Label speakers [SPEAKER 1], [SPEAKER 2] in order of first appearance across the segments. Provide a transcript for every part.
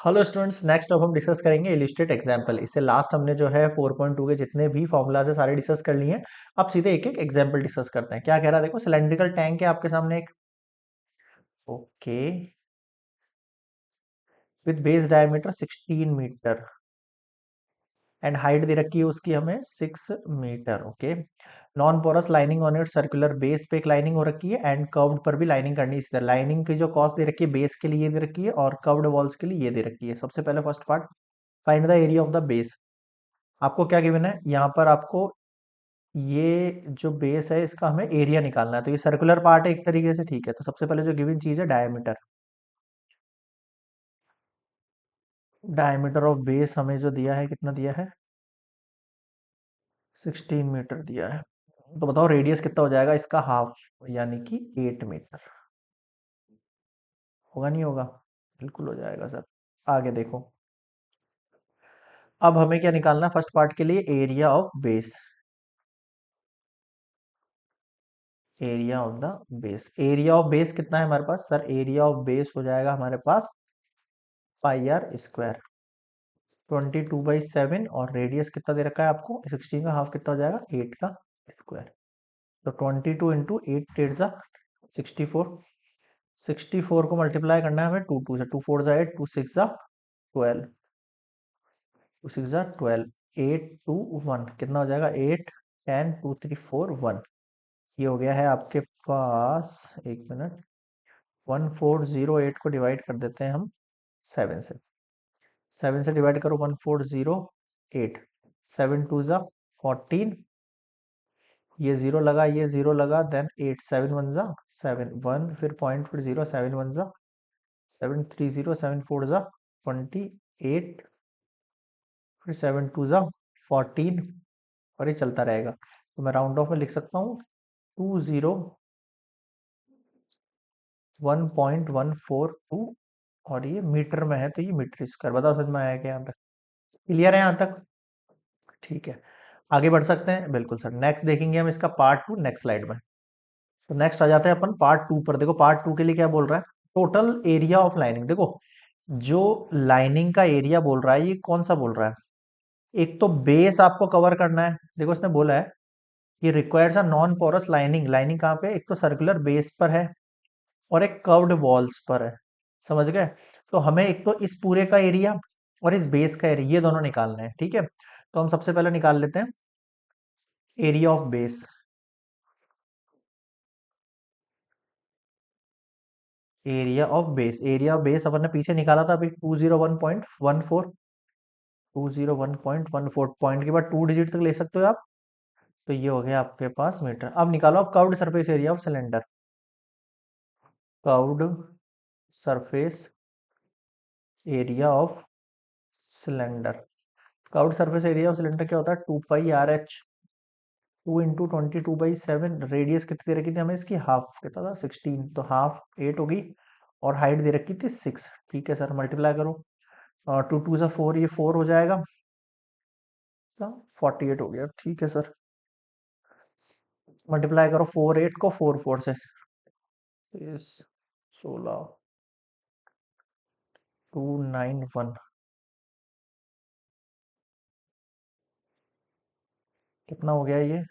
[SPEAKER 1] Hello students, next अब हम discuss करेंगे इलिस्ट्रेट एग्जाम्पल। इससे लास्ट हमने जो है 4.2 के जितने भी फॉर्मूलाज है सारे डिस्कस कर लिए हैं। अब सीधे एक एक एग्जाम्पल डिस्कस करते हैं। क्या कह रहा है, देखो सिलेंड्रिकल टैंक है आपके सामने एक। Okay. With base diameter 16 meter and height दे रखी है उसकी हमें 6 meter. Okay. Non porous lining on it circular base पे एक लाइनिंग हो रखी है एंड कर्व्ड पर भी लाइनिंग करनी है। इसी तरह लाइनिंग की जो कॉस्ट दे रखी है बेस के लिए ये दे रखी है और कर्व्ड वॉल्स के लिए ये दे रखी है। सबसे पहले first part, find the area of the base. आपको क्या गिवन है यहाँ पर, आपको ये जो बेस है इसका हमें एरिया निकालना है। तो ये सर्कुलर पार्ट है एक तरीके से, ठीक है। तो सबसे पहले जो गिवन चीज है डायमीटर, डायमीटर ऑफ बेस हमें जो दिया है कितना दिया है, 16 मीटर दिया है। तो बताओ रेडियस कितना हो जाएगा इसका, हाफ, यानी कि 8 मीटर। होगा नहीं होगा? बिल्कुल हो जाएगा सर। आगे देखो, अब हमें क्या निकालना है फर्स्ट पार्ट के लिए, area of base. Area of the base, area of base कितना है हमारे पास सर? एरिया ऑफ बेस हो जाएगा हमारे पास पाई आर स्क्वायर, 22/7। और रेडियस कितना दे रखा है आपको, 16 का हाफ कितना हो जाएगा, 8 का स्क्वायर। तो 22 × 8 8 जा 64। 64 को मल्टीप्लाई करना है हमें 2 2 से, 2 4 जा 8, 2 6 जा 12, 2 6 जा 12, 8 2 1 कितना हो जाएगा, 8 10 2 3 4 1। ये हो गया है आपके पास, एक मिनट, 1408 को डिवाइड कर देते हैं हम 7 से। 7 से डिवाइड करो 1408, 7 2 जा 14, ये जीरो लगा, ये जीरो लगा, देन 8 7 1 जा 7 1, फिर पॉइंट, फिर जीरो, 7 1 जा 7 3 0, 7 4 जा 28, फिर 7 2 जा 14, और ये चलता रहेगा। तो मैं राउंड ऑफ में लिख सकता हूँ 201.142, और ये मीटर में है तो ये मीटर स्क्वायर। बताओ समझ में आया क्या यहाँ तक? क्लियर है यहाँ तक? ठीक है, आगे बढ़ सकते हैं। बिल्कुल सर, नेक्स्ट देखेंगे हम इसका पार्ट 2 नेक्स्ट स्लाइड में। तो नेक्स्ट आ जाते हैं अपन पार्ट 2 पर। देखो पार्ट 2 के लिए क्या बोल रहा है, टोटल एरिया ऑफ लाइनिंग। देखो जो लाइनिंग का एरिया बोल रहा है ये कौन सा बोल रहा है, एक तो बेस आपको कवर करना है। देखो इसने बोला है ये requires a non porous lining. Lining कहाँ पे, एक तो सर्कुलर बेस पर है और एक कर्व्ड वॉल्स पर है। समझ गए? तो हमें एक तो इस पूरे का एरिया और इस बेस का एरिया, ये दोनों निकालना है, ठीक है। तो हम सबसे पहले निकाल लेते हैं area of base. Area of base, area of base अपन ने पीछे निकाला था अभी, 201.14, 201.14 पॉइंट के बाद 2 डिजिट तक ले सकते हो आप। तो ये हो गया आपके पास मीटर। अब निकालो आप curved surface area of cylinder. Curved surface area of cylinder. Curved surface area of cylinder क्या होता है, 2πRH, 2 × 22/7। रेडियस कितनी दे रखी थी हमें इसकी, हाफ कितना था, 16, तो हाफ 8 होगी, और हाइट दे रखी थी 6। ठीक है सर, मल्टीप्लाई करो, और 2 2 सा 4, ये 4 हो जाएगा, 48 हो गया। ठीक है सर, मल्टीप्लाई करो 4 8 को 4 4 से, इस 16 291, कितना हो गया ये,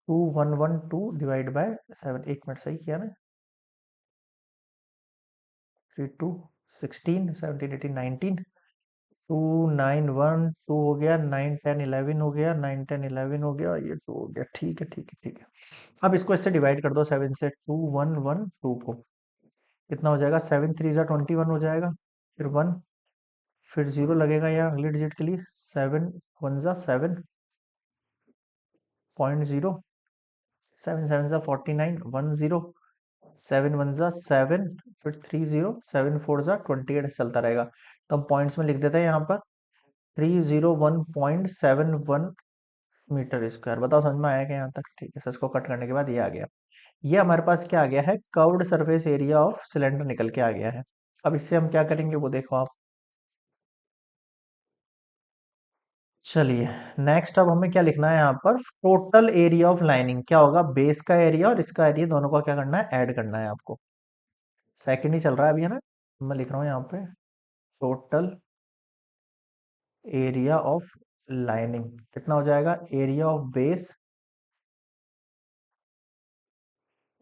[SPEAKER 1] 2112 डिवाइड बाय 7। एक मिनट, सही किया ना, 3 2 16 17 18 19, 2912 हो गया, 9 10 11 हो गया, 9 10 11 हो गया, ये 2 हो गया। ठीक है ठीक है ठीक है। अब इसको इससे डिवाइड कर दो 7 से, 2112 को कितना हो जाएगा, 7 3 जा 21 हो जाएगा, फिर 1, फिर 0 लगेगा यहाँ अगले डिजिट के लिए, 7 1 जा 7.0, 7 7 जा 49, 1 0, 7 1 जा 7, फिर 3 0, 7 4 जा 28, चलता रहेगा। तो हम पॉइंट्स में लिख देते हैं यहाँ पर 301.71 मीटर स्क्वायर। बताओ समझ में आया क्या यहाँ तक? ठीक है सर, इसको कट करने के बाद ये आ गया। ये हमारे पास क्या आ गया है, curved surface area of cylinder निकल के आ गया है। अब इससे हम क्या करेंगे वो देखो आप। चलिए नेक्स्ट, अब हमें क्या लिखना है यहाँ पर, टोटल एरिया ऑफ लाइनिंग। क्या होगा, बेस का एरिया और इसका एरिया दोनों का क्या करना है, ऐड करना है आपको। सेकंड ही चल रहा है अभी, है ना, मैं लिख रहा हूँ यहाँ पे टोटल एरिया ऑफ लाइनिंग कितना हो जाएगा, एरिया ऑफ बेस,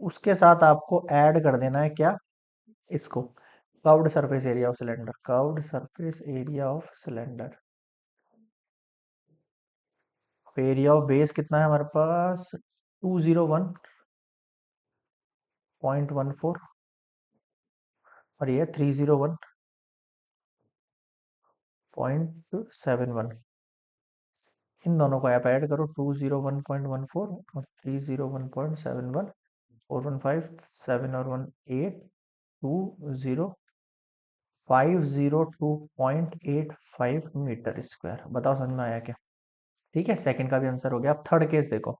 [SPEAKER 1] उसके साथ आपको ऐड कर देना है क्या, इसको, curved surface area of cylinder, curved surface area of cylinder. Area of base कितना है हमारे पास, 201.14, और ये 301.71। इन दोनों को आप ऐड करो, 201.14 और 301.71, 415, 7 और 1 8, 20,502.85 मीटर स्क्वायर। बताओ समझ में आया क्या? ठीक है, सेकंड का भी आंसर हो गया। अब थर्ड केस देखो।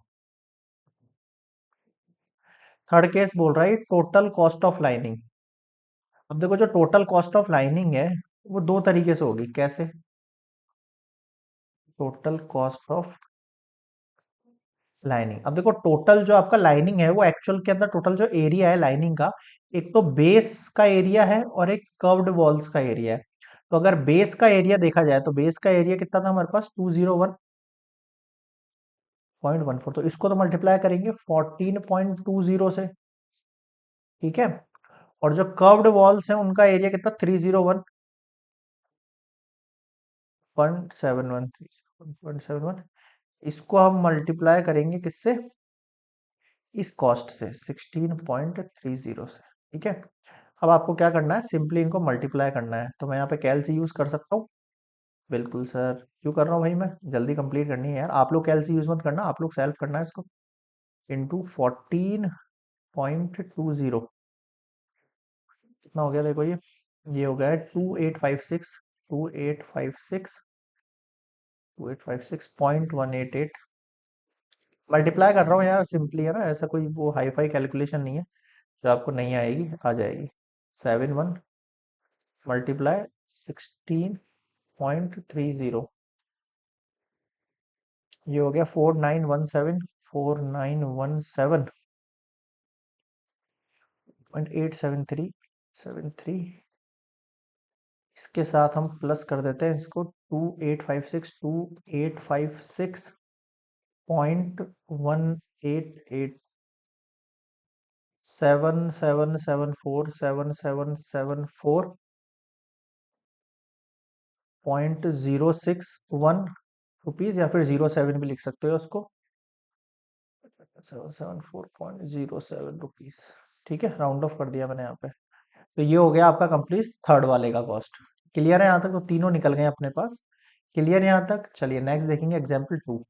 [SPEAKER 1] थर्ड केस बोल रहा है टोटल कॉस्ट ऑफ लाइनिंग। अब देखो जो टोटल कॉस्ट ऑफ लाइनिंग है वो दो तरीके से होगी। कैसे? टोटल कॉस्ट ऑफ लाइनिंग, अब देखो टोटल जो आपका लाइनिंग है वो एक्चुअल के अंदर टोटल जो एरिया है लाइनिंग का, एक तो बेस का एरिया है और एक कर्व्ड वॉल्स का एरिया है। तो अगर बेस का एरिया देखा जाए तो बेस का एरिया कितना था हमारे पास, 201.14, तो इसको तो मल्टीप्लाई करेंगे 14.20 से। ठीक है, और जो कर्व्ड वॉल्स है उनका एरिया कितना, 301.71, इसको हम मल्टीप्लाई करेंगे किससे, इस कॉस्ट से, 16.30 से। ठीक है, अब आपको क्या करना है, सिंपली इनको मल्टीप्लाई करना है। तो मैं यहाँ पे कैल से यूज कर सकता हूँ। बिल्कुल सर, क्यों कर रहा हूँ भाई, मैं जल्दी कंप्लीट करनी है यार। आप लोग कैल से यूज मत करना, आप लोग सेल्फ करना है इसको। इंटू 14.20 कितना हो गया देखो, ये हो गया है 2856, 2856, 2856.188। मल्टीप्लाई कर रहा हूँ यार, सिंपली है ना, ऐसा कोई वो हाई फाई कैलकुलेशन नहीं है जो आपको नहीं आएगी, आ जाएगी। 71 मल्टीप्लाई 16.30, ये हो गया 4917, 4917.873 इसके साथ हम प्लस कर देते हैं इसको, 2856, 7774 या फिर 07 भी लिख सकते हो उसको, 774.07 रुपीज। ठीक है, राउंड ऑफ कर दिया मैंने यहाँ पे। तो ये हो गया आपका कंप्लीट थर्ड वाले का कॉस्ट। क्लियर है यहाँ तक? तो तीनों निकल गए अपने पास। क्लियर है यहाँ तक? चलिए नेक्स्ट देखेंगे एग्जाम्पल 2।